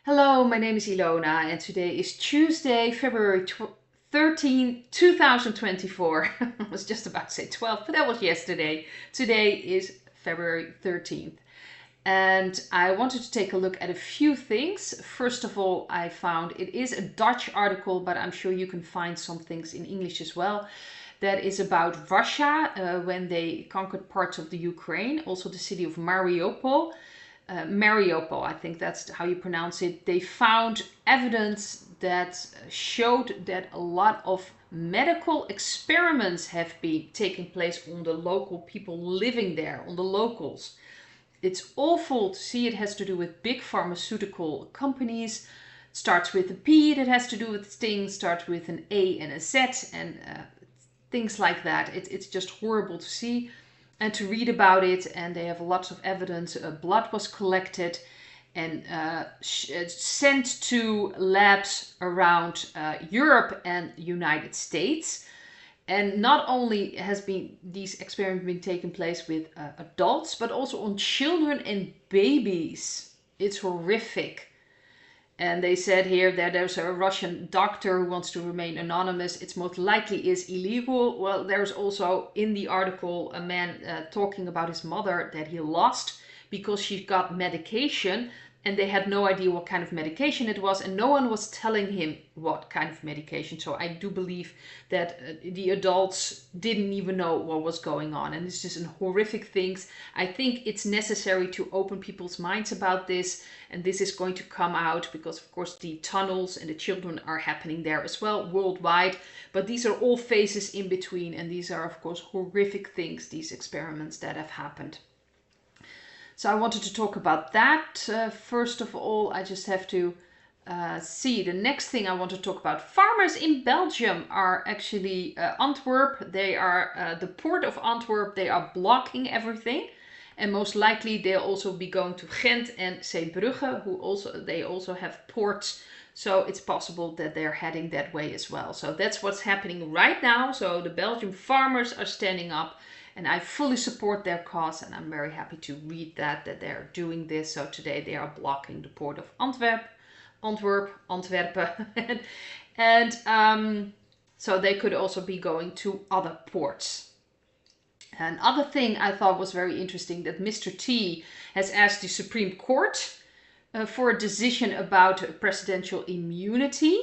Hello, my name is Ilona and today is Tuesday, February 13, 2024. I was just about to say 12, but that was yesterday. Today is February 13th. And I wanted to take a look at a few things. First of all, I found it is a Dutch article, but I'm sure you can find some things in English as well. That is about Russia when they conquered parts of the Ukraine, also the city of Mariupol. Mariupol, I think that's how you pronounce it. They found evidence that showed that a lot of medical experiments have been taking place on the local people living there, on the locals. It's awful to see. It has to do with big pharmaceutical companies. It starts with a P, that has to do with things, starts with an A and a Z, and things like that. It's just horrible to see and to read about it. And they have lots of evidence. Blood was collected and sent to labs around Europe and United States. And not only has these experiments been taking place with adults, but also on children and babies. It's horrific. And they said here that there's a Russian doctor who wants to remain anonymous. It's most likely is illegal. Well, there's also in the article a man talking about his mother that he lost because she got medication and they had no idea what kind of medication it was, and no one was telling him what kind of medication. So I do believe that the adults didn't even know what was going on, and it's just horrific things. I think it's necessary to open people's minds about this, and this is going to come out because, of course, the tunnels and the children are happening there as well worldwide. But these are all phases in between, and these are, of course, horrific things, these experiments that have happened. So I wanted to talk about that. First of all, I just have to see the next thing I want to talk about. Farmers in Belgium are actually Antwerp. They are the port of Antwerp. They are blocking everything. And most likely they'll also be going to Ghent and Zeebrugge, they also have ports. So it's possible that they're heading that way as well. So that's what's happening right now. So the Belgian farmers are standing up. And I fully support their cause, and I'm very happy to read that they're doing this. So today they are blocking the port of Antwerpen. and so they could also be going to other ports. Another thing I thought was very interesting, that Mr. T has asked the Supreme Court for a decision about presidential immunity.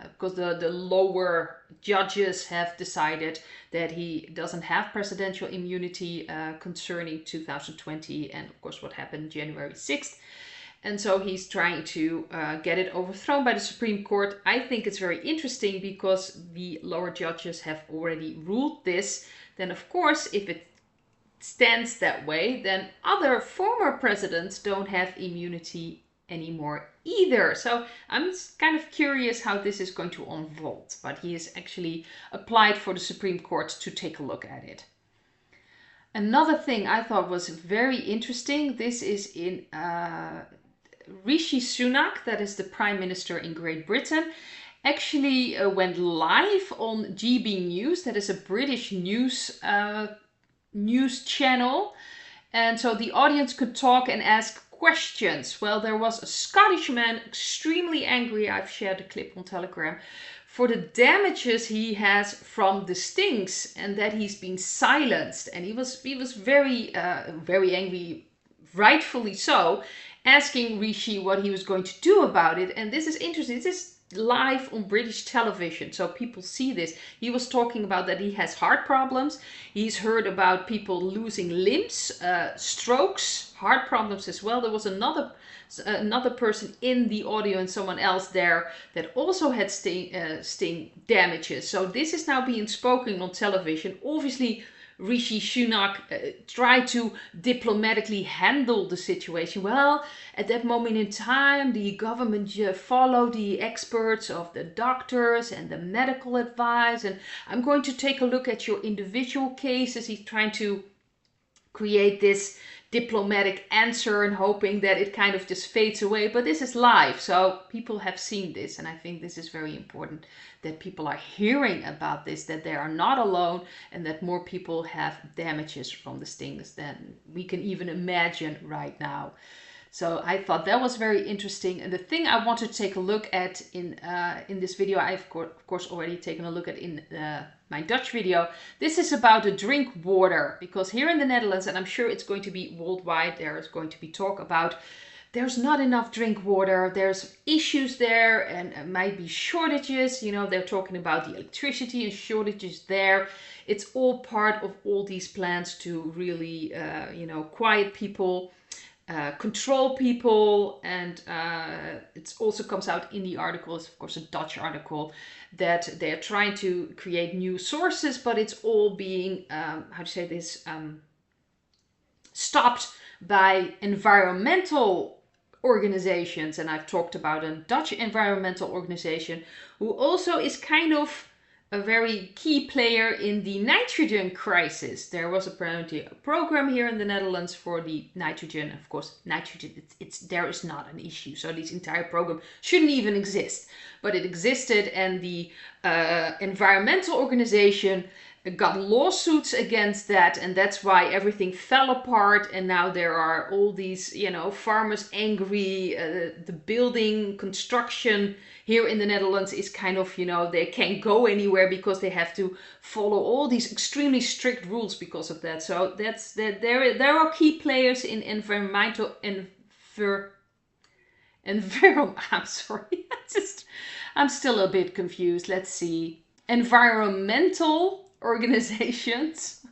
Because the lower judges have decided that he doesn't have presidential immunity concerning 2020 and, of course, what happened January 6th. And so he's trying to get it overthrown by the Supreme Court. I think it's very interesting because the lower judges have already ruled this. Then, of course, if it stands that way, then other former presidents don't have immunity anymore either. So I'm kind of curious how this is going to unfold, but he has actually applied for the Supreme Court to take a look at it. Another thing I thought was very interesting, this is in Rishi Sunak, that is the Prime Minister in Great Britain, actually went live on GB News, that is a British news channel. And so the audience could talk and ask questions. Well, there was a Scottish man extremely angry, I've shared a clip on Telegram, for the damages he has from the stings and that he's been silenced. And he was very angry, rightfully so, asking Rishi what he was going to do about it. And this is interesting. This is live on British television, so people see this. He was talking about that he has heart problems. He's heard about people losing limbs, strokes, heart problems as well. There was another person in the audio and someone else there that also had sting damages. So this is now being spoken on television. Obviously Rishi Sunak tried to diplomatically handle the situation. Well, at that moment in time, the government followed the experts of the doctors and the medical advice, and I'm going to take a look at your individual cases. He's trying to create this diplomatic answer and hoping that it kind of just fades away. But this is live, so people have seen this, and I think this is very important that people are hearing about this, that they are not alone, and that more people have damages from the stings than we can even imagine right now. So I thought that was very interesting. And the thing I wanted to take a look at in this video, I've of course already taken a look at in my Dutch video. This is about the drink water, because here in the Netherlands, and I'm sure it's going to be worldwide, there is going to be talk about there's not enough drink water, there's issues there, and it might be shortages. You know, they're talking about the electricity and shortages there. It's all part of all these plans to really, you know, quiet people, control people, and it also comes out in the article, it's of course a Dutch article, that they're trying to create new sources, but it's all being, how to say this, stopped by environmental organizations. And I've talked about a Dutch environmental organization who also is kind of a very key player in the nitrogen crisis. There was apparently a program here in the Netherlands for the nitrogen. Of course, nitrogen, there is not an issue. So this entire program shouldn't even exist. But it existed, and the environmental organization got lawsuits against that, and that's why everything fell apart. And now there are all these, you know, farmers angry. The building construction here in the Netherlands is kind of, you know, they can't go anywhere because they have to follow all these extremely strict rules because of that. So that's that. There are key players in environmental I'm sorry. I'm still a bit confused. Let's see. Environmental organizations.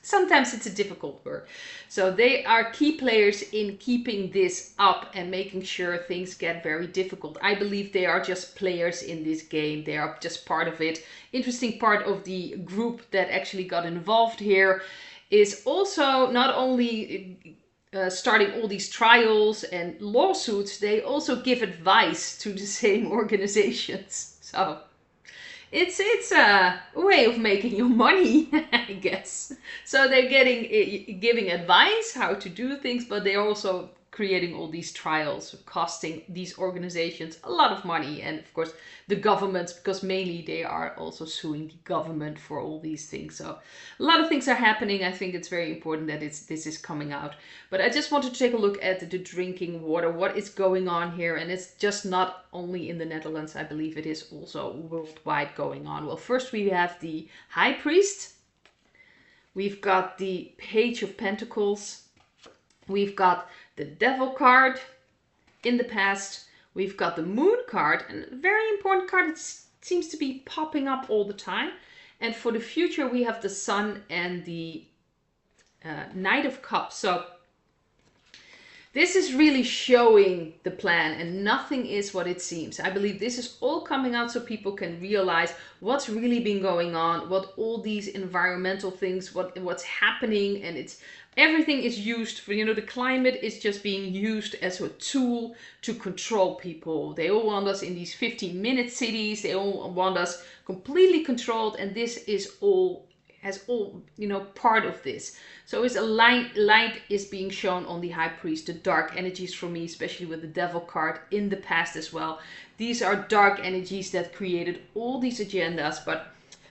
Sometimes it's a difficult word. So they are key players in keeping this up and making sure things get very difficult. I believe they are just players in this game. They are just part of it. Interesting part of the group that actually got involved here is also not only starting all these trials and lawsuits, they also give advice to the same organizations. So it's a way of making your money, I guess. So they're giving advice how to do things, but they're also creating all these trials, costing these organizations a lot of money. And of course, the governments, because mainly they are also suing the government for all these things. So a lot of things are happening. I think it's very important that this is coming out. But I just wanted to take a look at the drinking water, what is going on here. And it's just not only in the Netherlands. I believe it is also worldwide going on. Well, first we have the High Priest. We've got the Page of Pentacles. We've got the Devil card in the past. We've got the Moon card, and a very important card. It seems to be popping up all the time. And for the future, we have the Sun and the Knight of Cups. So this is really showing the plan, and nothing is what it seems. I believe this is all coming out so people can realize what's really been going on, what all these environmental things, what's happening, and it's everything is used for, you know, the climate is just being used as a tool to control people. They all want us in these 15-minute cities. They all want us completely controlled, and this is all, you know, part of this. So it's a light is being shown on the High Priest, the dark energies for me, especially with the Devil card in the past as well. These are dark energies that created all these agendas, but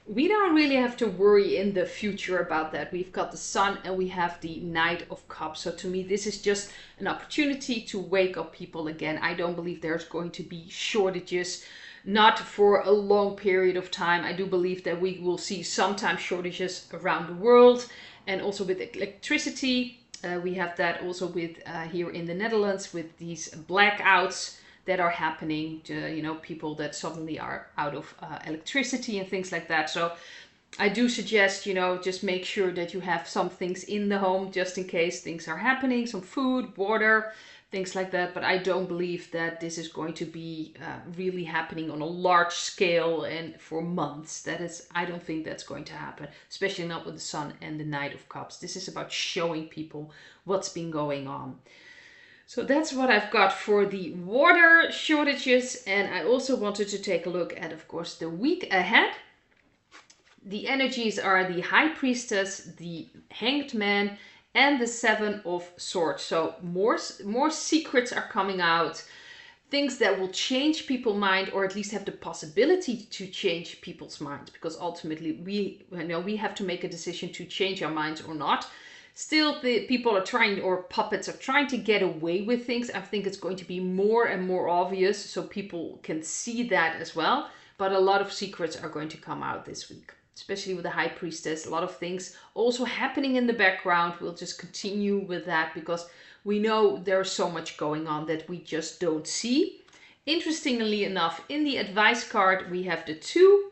we don't really have to worry in the future about that. We've got the Sun and we have the Knight of Cups. So to me, this is just an opportunity to wake up people again. I don't believe there's going to be shortages, not for a long period of time. I do believe that we will see sometimes shortages around the world, and also with electricity. We have that also with here in the Netherlands with these blackouts that are happening to, you know, people that suddenly are out of electricity and things like that. So I do suggest, you know, just make sure that you have some things in the home just in case things are happening, some food, water, things like that. But I don't believe that this is going to be really happening on a large scale and for months. I don't think that's going to happen, especially not with the Sun and the Knight of Cups. This is about showing people what's been going on. So that's what I've got for the water shortages. And I also wanted to take a look at, of course, the week ahead. The energies are the High Priestess, the Hanged Man, and the Seven of Swords. So more secrets are coming out. Things that will change people's mind, or at least have the possibility to change people's minds. Because ultimately we have to make a decision to change our minds or not. Still, the people are trying, or puppets are trying to get away with things. I think it's going to be more and more obvious so people can see that as well. But a lot of secrets are going to come out this week, especially with the High Priestess. A lot of things also happening in the background. We'll just continue with that because we know there's so much going on that we just don't see. Interestingly enough, in the advice card, we have the Two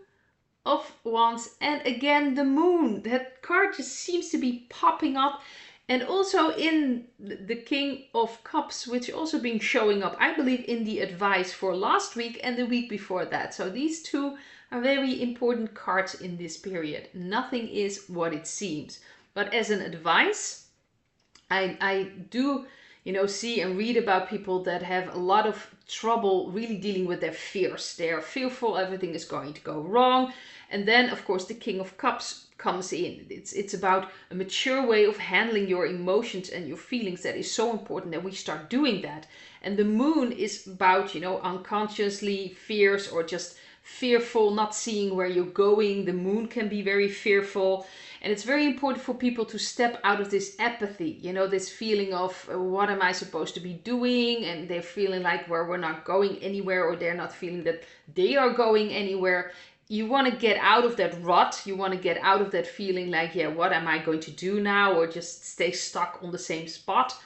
of Wands and again the Moon. That card just seems to be popping up. And also in the King of Cups, which also been showing up, I believe, in the advice for last week and the week before that. So these two are very important cards in this period. Nothing is what it seems. But as an advice, I do, see and read about people that have a lot of trouble really dealing with their fears. They are fearful everything is going to go wrong. And then, of course, the King of Cups comes in. It's about a mature way of handling your emotions and your feelings that is so important that we start doing that. And the Moon is about, unconsciously fears or just fearful, not seeing where you're going. The Moon can be very fearful. And it's very important for people to step out of this apathy, this feeling of what am I supposed to be doing? And they're feeling like we're not going anywhere, or they're not feeling that they are going anywhere. You want to get out of that rut. You want to get out of that feeling like, yeah, what am I going to do now? Or just stay stuck on the same spot.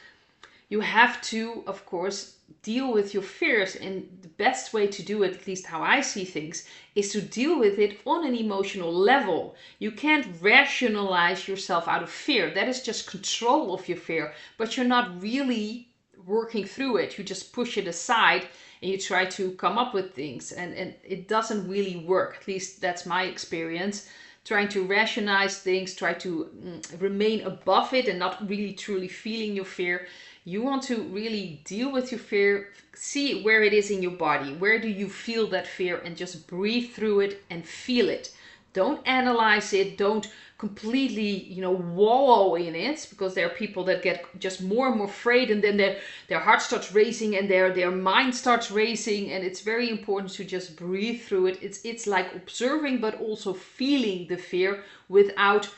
You have to, of course, deal with your fears. And the best way to do it, at least how I see things, is to deal with it on an emotional level. You can't rationalize yourself out of fear. That is just control of your fear. But you're not really working through it. You just push it aside and you try to come up with things. And it doesn't really work. At least that's my experience. Trying to rationalize things, try to remain above it and not really truly feeling your fear. You want to really deal with your fear, see where it is in your body. Where do you feel that fear? And just breathe through it and feel it. Don't analyze it. Don't completely, wallow in it, because there are people that get just more and more afraid, and then their heart starts racing and their mind starts racing. And it's very important to just breathe through it. It's like observing, but also feeling the fear without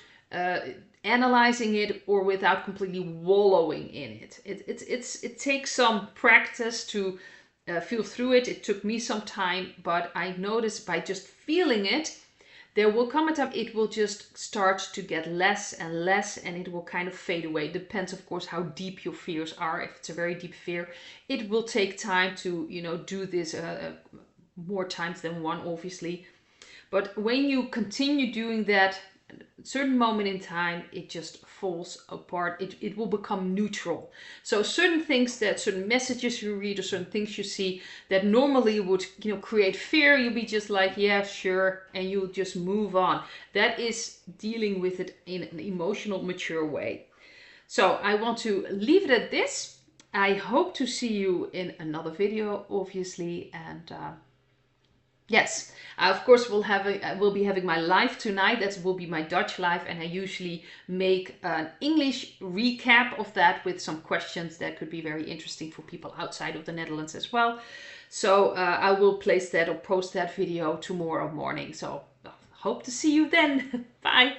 analyzing it or without completely wallowing in it. It takes some practice to feel through it. It took me some time, but I noticed by just feeling it, there will come a time it will just start to get less and less, and it will kind of fade away. Depends, of course, how deep your fears are. If it's a very deep fear, it will take time to, do this more times than one, obviously. But when you continue doing that, at a certain moment in time, it just falls apart. It will become neutral. So certain messages you read or certain things you see that normally would, create fear, you'll be just like, yeah, sure, and you'll just move on. That is dealing with it in an emotional, mature way. So I want to leave it at this. I hope to see you in another video, obviously, and yes, of course we'll be having my live tonight. That will be my Dutch live, and I usually make an English recap of that with some questions that could be very interesting for people outside of the Netherlands as well. So I will place that or post that video tomorrow morning. So hope to see you then. Bye.